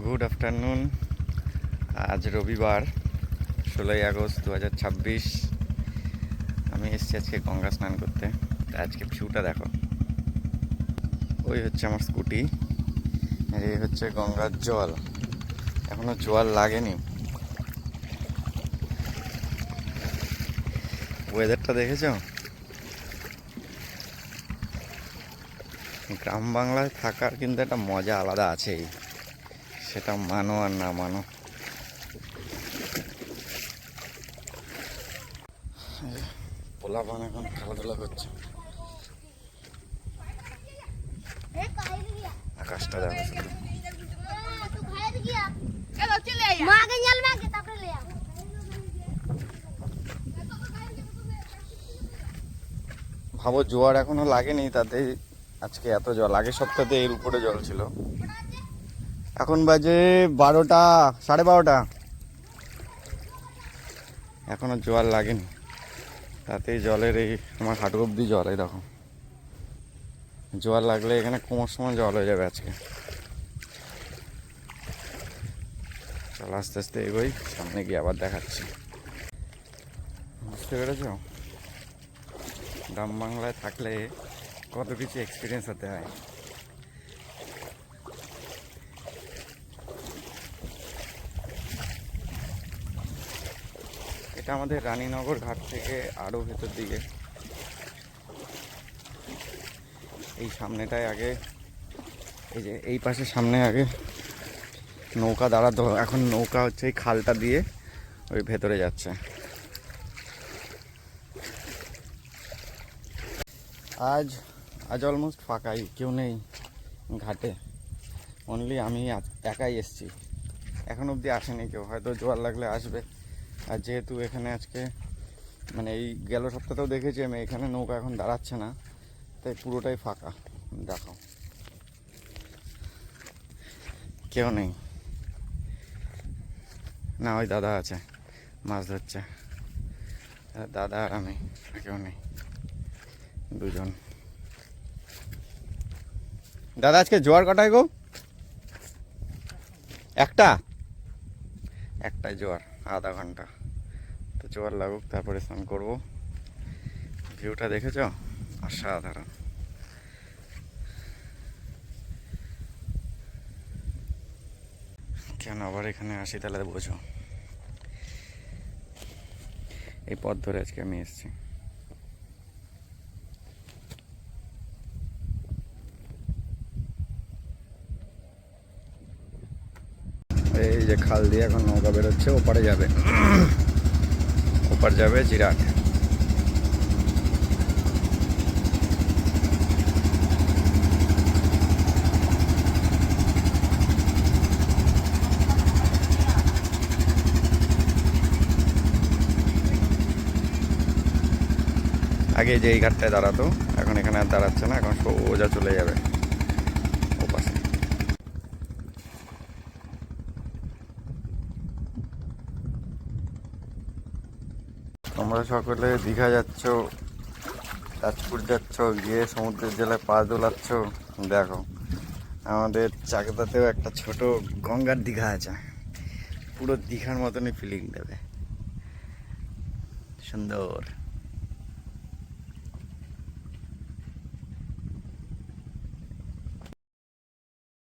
Good afternoon. আজ রবিবার 16ই August 2026। আমি এসেছি আজকে গঙ্গা স্নান করতে। আজকে ভিউটা দেখো, ওই হচ্ছে আমার স্কুটি, আর এই হচ্ছে গঙ্গার জল। এখনো জল লাগেনি। ওয়েদারটা দেখেছো? গ্রাম বাংলায় থাকার কিন্তু একটা মজা আলাদা আছেই, সেটা মানো আর না মানো। পোলাপান এখন খেলাধুলা করছে। আকাশটা দেখো শুধু। ভাবো, জোয়ার এখনো লাগেনি, তাতে আজকে এত জল। আগের সপ্তাহে এর উপরে জল ছিল। এখন বাজে 12টা, 12:30। এখনো জোয়ার লাগেনি, তাতেই জলের এই আমার হাঁটু অব্দি জল। এই দেখো, জোয়ার লাগলে এখানে কোমর সময় জল হয়ে যাবে আজকে। চলো আস্তে আস্তে এগোই, সামনে গিয়ে আবার দেখাচ্ছি। বুঝতে পেরেছ, গ্রাম বাংলায় থাকলে কত কিছু এক্সপিরিয়েন্স হতে হয়। এটা আমাদের রানীনগর ঘাট থেকে আরও ভেতর দিকে। এই সামনেটায় আগে, এই যে এই পাশে সামনে আগে নৌকা দাঁড়াতো, এখন নৌকা হচ্ছে এই খালটা দিয়ে ওই ভেতরে যাচ্ছে। আজ অলমোস্ট ফাঁকাই, কেউ নেই ঘাটে। অনলি আমি একাই এসছি, এখন অবধি আসেনি কেউ। হয়তো জোয়ার লাগলে আসবে। আর যেহেতু এখানে আজকে মানে এই গেল সপ্তাহতেও দেখেছি আমি, এখানে নৌকা এখন দাঁড়াচ্ছে না, তাই পুরোটাই ফাঁকা। দেখো, কেউ নেই। না, ওই দাদা আছে, মাছ ধরছে। দাদা আর আমি, কেউ নেই, দুজন। দাদা আজকে জোয়ার কটায় গো? একটাই জোয়ার, আধা ঘন্টা। তো জোয়ার লাগুক, তারপরে স্নান করবো। ভিউটা দেখেছ? অসাধারণ। কেন আবার এখানে আসি তাহলে বোঝো। এই পথ ধরে আজকে আমি এসেছি। এই যে খাল দিয়ে এখন নৌকা বেরোচ্ছে, ওপারে যাবে, ওপার যাবে জিরাট। আগে যে এই ঘাটটায় দাঁড়াতো, এখন এখানে আর দাঁড়াচ্ছে না, এখন সোজা চলে যাবে ওপাশে। তোমরা সকলে দীঘা যাচ্ছ, তাজপুর যাচ্ছ, গিয়ে সমুদ্রের জলে পা দোলাচ্ছ, দেখো আমাদের চাকদাতেও একটা ছোট গঙ্গার দীঘা আছে। পুরো দীঘার মতনই ফিলিং দেবে, সুন্দর।